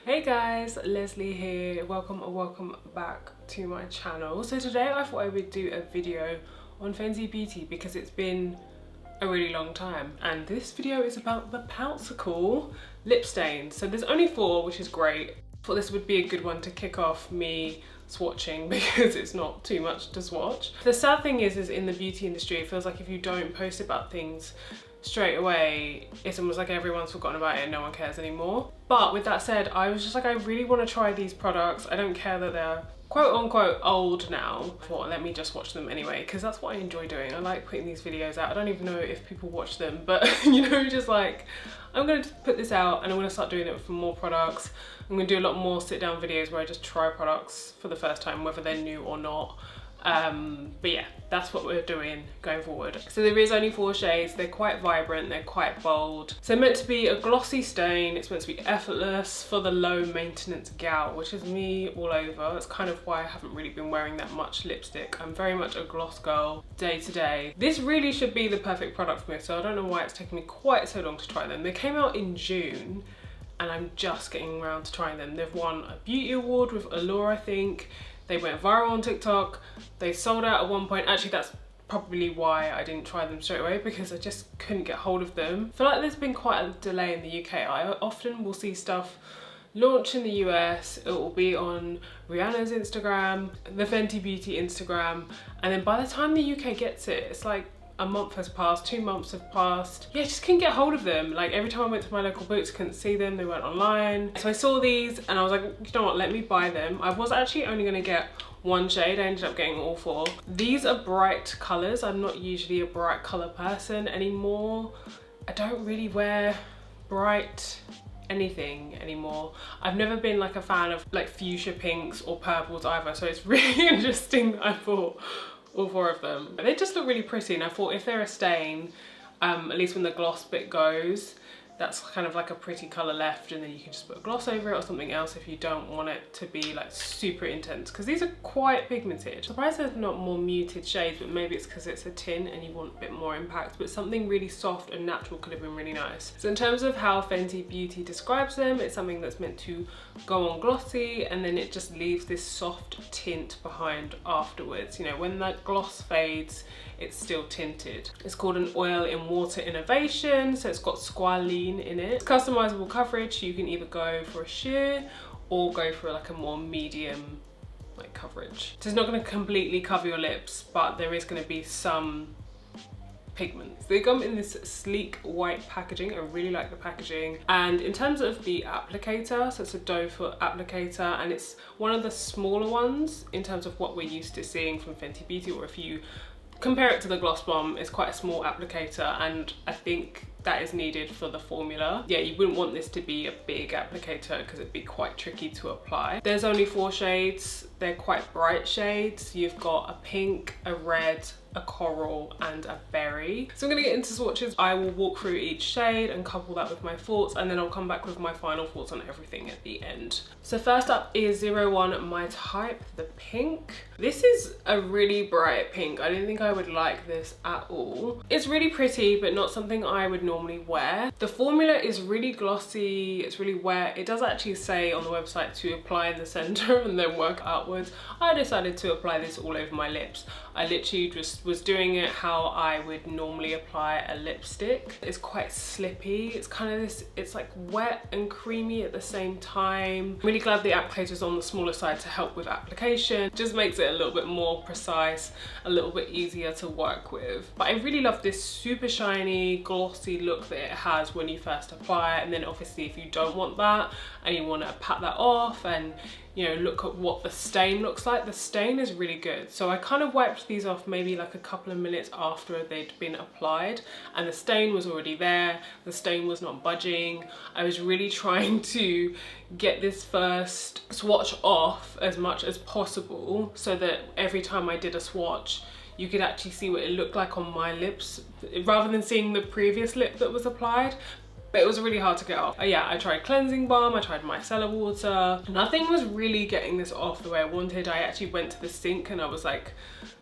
Hey guys, Leslie here. Welcome or welcome back to my channel. So today I thought I would do a video on Fenty Beauty because it's been a really long time, and this video is about the Poutsicle lip stains. So there's only 4, which is great. I thought this would be a good one to kick off me swatching because it's not too much to swatch. The sad thing is in the beauty industry, it feels like if you don't post about things straight away, it's almost like everyone's forgotten about it and no one cares anymore. But with that said, I was just like, I really want to try these products. I don't care that they're quote unquote old now. I thought, let me just watch them anyway, because that's what I enjoy doing. I like putting these videos out. I don't even know if people watch them, but you know, just like, I'm gonna put this out and I'm gonna start doing it for more products. I'm gonna do a lot more sit down videos where I just try products for the first time, whether they're new or not. But yeah, that's what we're doing going forward. So there is only 4 shades. They're quite vibrant, they're quite bold. So meant to be a glossy stain. It's meant to be effortless for the low maintenance gal, which is me all over. That's kind of why I haven't really been wearing that much lipstick. I'm very much a gloss girl day to day. This really should be the perfect product for me, so I don't know why it's taken me quite so long to try them. They came out in June and I'm just getting around to trying them. They've won a beauty award with Allure, I think. They went viral on TikTok. They sold out at one point. Actually, that's probably why I didn't try them straight away, because I just couldn't get hold of them. I feel like there's been quite a delay in the UK. I often will see stuff launch in the US. It will be on Rihanna's Instagram, the Fenty Beauty Instagram, and then by the time the UK gets it, it's like a month has passed, 2 months have passed. Yeah, I just couldn't get hold of them. Like every time I went to my local Boots, couldn't see them, they weren't online. So I saw these and I was like, you know what, let me buy them. I was actually only gonna get 1 shade, I ended up getting all 4. These are bright colors. I'm not usually a bright color person anymore. I don't really wear bright anything anymore. I've never been like a fan of like fuchsia pinks or purples either, so it's really interesting that I bought all 4 of them. But they just look really pretty, and I thought if they're a stain, at least when the gloss bit goes, that's kind of like a pretty color left, and then you can just put a gloss over it or something else if you don't want it to be like super intense, because these are quite pigmented. Surprised there's not more muted shades, but maybe it's because it's a tin and you want a bit more impact, but something really soft and natural could have been really nice. So in terms of how Fenty Beauty describes them, it's something that's meant to go on glossy and then it just leaves this soft tint behind afterwards. You know, when that gloss fades, it's still tinted. It's called an oil in water innovation, so it's got squalene in it. It's customizable coverage, so you can either go for a sheer or go for like a more medium like coverage. So it's not going to completely cover your lips, but there is going to be some pigments. They come in this sleek white packaging. I really like the packaging. And in terms of the applicator, so it's a doe foot applicator, and it's one of the smaller ones in terms of what we're used to seeing from Fenty Beauty, or if you compare it to the Gloss Bomb, it's quite a small applicator, and I think that is needed for the formula. Yeah, you wouldn't want this to be a big applicator because it'd be quite tricky to apply. There's only 4 shades. They're quite bright shades. You've got a pink, a red, a coral, and a berry. So I'm gonna get into swatches. I will walk through each shade and couple that with my thoughts, and then I'll come back with my final thoughts on everything at the end. So first up is 01 Mai Type, the pink. This is a really bright pink. I didn't think I would like this at all. It's really pretty, but not something I would normally wear. The formula is really glossy, it's really wet. It does actually say on the website to apply in the center and then work outwards. I decided to apply this all over my lips. I literally just was doing it how I would normally apply a lipstick. It's quite slippy. It's kind of this, it's like wet and creamy at the same time. I'm really glad the applicator's on the smaller side to help with application. Just makes it a little bit more precise, a little bit easier to work with. But I really love this super shiny, glossy look that it has when you first apply it. And then obviously if you don't want that and you want to pat that off and, you know, look at what the stain looks like, the stain is really good. So I kind of wiped these off maybe like a couple of minutes after they'd been applied, and the stain was already there. The stain was not budging. I was really trying to get this first swatch off as much as possible so that every time I did a swatch, you could actually see what it looked like on my lips rather than seeing the previous lip that was applied. But it was really hard to get off. Yeah, I tried cleansing balm, I tried micellar water. Nothing was really getting this off the way I wanted. I actually went to the sink and I was like,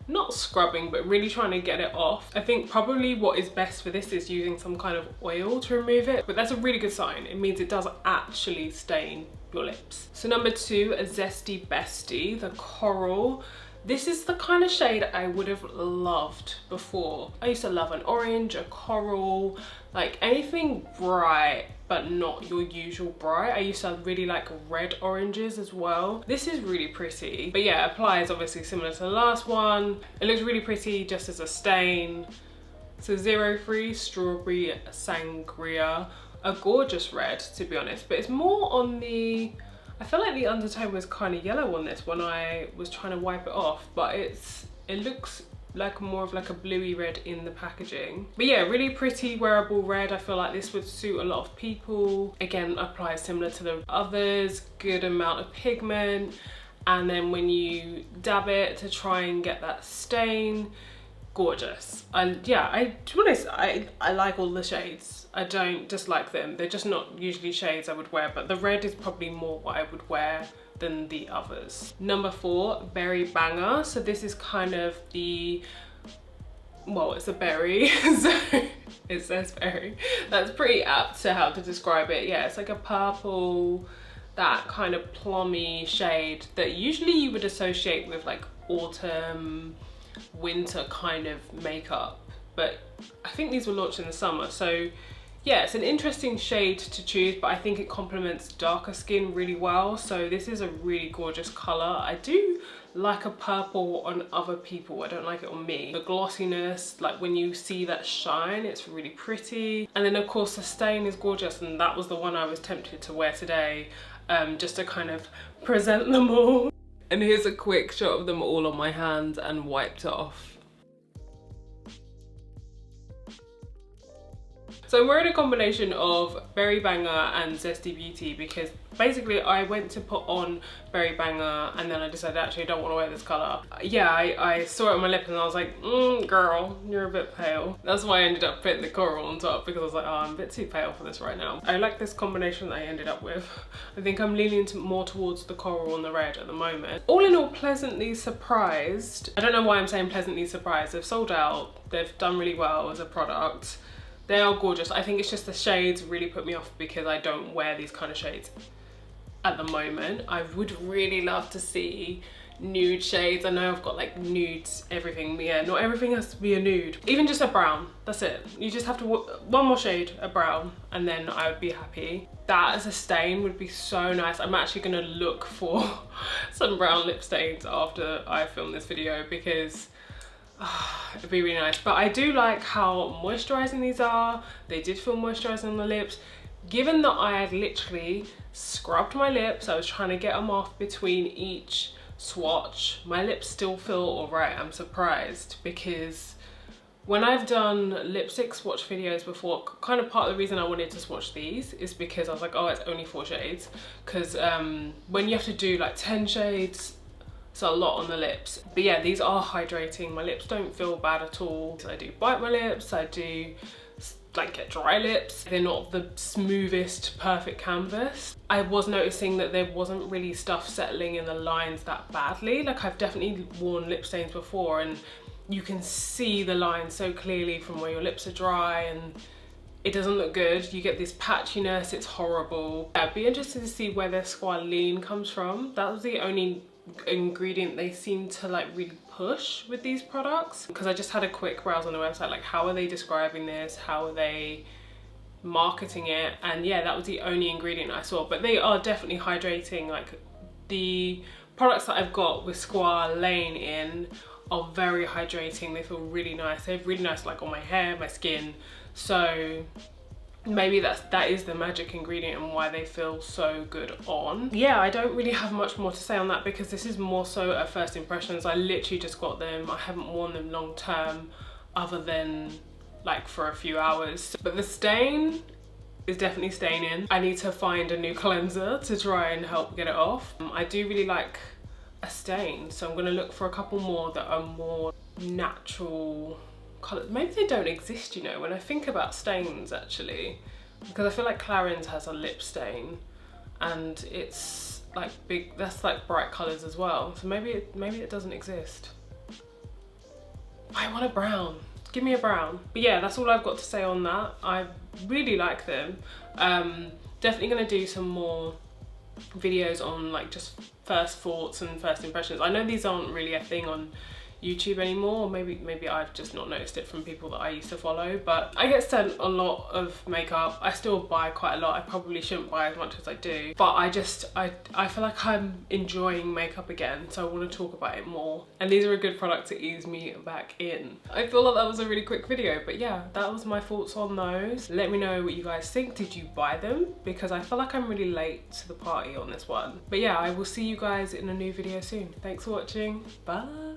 not scrubbing, but really trying to get it off. I think probably what is best for this is using some kind of oil to remove it, but that's a really good sign. It means it does actually stain your lips. So number 2, a Zesty Bestie, the Coral. This is the kind of shade I would have loved before. I used to love an orange, a coral, like anything bright but not your usual bright. I used to really like red oranges as well. This is really pretty, but yeah, applies obviously similar to the last one. It looks really pretty just as a stain. So 03 Strawberry Sangria, a gorgeous red to be honest, but it's more on the, I feel like the undertone was kind of yellow on this when I was trying to wipe it off, but it looks like more of like a bluey red in the packaging. But yeah, really pretty wearable red. I feel like this would suit a lot of people. Again, applies similar to the others, good amount of pigment, and then when you dab it to try and get that stain, gorgeous. And yeah, to be honest, I like all the shades. I don't dislike them. They're just not usually shades I would wear, but the red is probably more what I would wear than the others. Number 4, Berry Banger. So this is kind of the, well, it's a berry, so it says berry. That's pretty apt to how to describe it. Yeah, it's like a purple, that kind of plummy shade that usually you would associate with like autumn, winter kind of makeup, but I think these were launched in the summer. So yeah, it's an interesting shade to choose, but I think it complements darker skin really well. So this is a really gorgeous color. I do like a purple on other people, I don't like it on me. The glossiness, like when you see that shine, it's really pretty. And then of course the stain is gorgeous, and that was the one I was tempted to wear today, just to kind of present them all. And here's a quick shot of them all on my hands and wiped off. So I'm wearing a combination of Berry Banger and Zesty Beauty because basically I went to put on Berry Banger and then I decided actually I don't want to wear this colour. Yeah, I saw it on my lip and I was like, girl, you're a bit pale. That's why I ended up putting the coral on top, because I was like, oh, I'm a bit too pale for this right now. I like this combination that I ended up with. I think I'm leaning more towards the coral and the red at the moment. All in all, pleasantly surprised. I don't know why I'm saying pleasantly surprised. They've sold out. They've done really well as a product. They are gorgeous. I think it's just the shades really put me off because I don't wear these kind of shades at the moment. I would really love to see nude shades. I know I've got like nudes, everything, but yeah, not everything has to be a nude. Even just a brown, that's it. You just have to, one more shade, a brown, and then I would be happy. That as a stain would be so nice. I'm actually gonna look for some brown lip stains after I film this video because it'd be really nice. But I do like how moisturizing these are. They did feel moisturizing on the lips. Given that I had literally scrubbed my lips, I was trying to get them off between each swatch, my lips still feel alright. I'm surprised because when I've done lipstick swatch videos before, kind of part of the reason I wanted to swatch these is because I was like, oh, it's only 4 shades. Because when you have to do like 10 shades, it's a lot on the lips. But yeah, these are hydrating. My lips don't feel bad at all. So I do bite my lips, I do like get dry lips. They're not the smoothest perfect canvas. I was noticing that there wasn't really stuff settling in the lines that badly. Like I've definitely worn lip stains before and you can see the lines so clearly from where your lips are dry and it doesn't look good. You get this patchiness, it's horrible. I'd be interested to see where their squalene comes from. That was the only ingredient they seem to like really push with these products, because I just had a quick browse on the website, like how are they describing this, how are they marketing it, and yeah, that was the only ingredient I saw. But they are definitely hydrating. Like the products that I've got with squalane in are very hydrating. They feel really nice. They're really nice like on my hair, my skin. So maybe that is the magic ingredient and why they feel so good on. Yeah, I don't really have much more to say on that because this is more so at first impressions. I literally just got them. I haven't worn them long term other than like for a few hours. But the stain is definitely staining. I need to find a new cleanser to try and help get it off. I do really like a stain, so I'm gonna look for a couple more that are more natural colours. Maybe they don't exist, you know, when I think about stains actually, because I feel like Clarins has a lip stain and it's like big, that's like bright colours as well, so maybe it doesn't exist. I want a brown, give me a brown. But yeah, that's all I've got to say on that. I really like them. Definitely gonna do some more videos on like just first thoughts and first impressions. I know these aren't really a thing on YouTube anymore, or maybe I've just not noticed it from people that I used to follow, but I get sent a lot of makeup. I still buy quite a lot. I probably shouldn't buy as much as I do, but I feel like I'm enjoying makeup again, so I want to talk about it more, and these are a good product to ease me back in. I feel like that was a really quick video, but yeah, that was my thoughts on those. Let me know what you guys think. Did you buy them? Because I feel like I'm really late to the party on this one. But yeah, I will see you guys in a new video soon. Thanks for watching. Bye.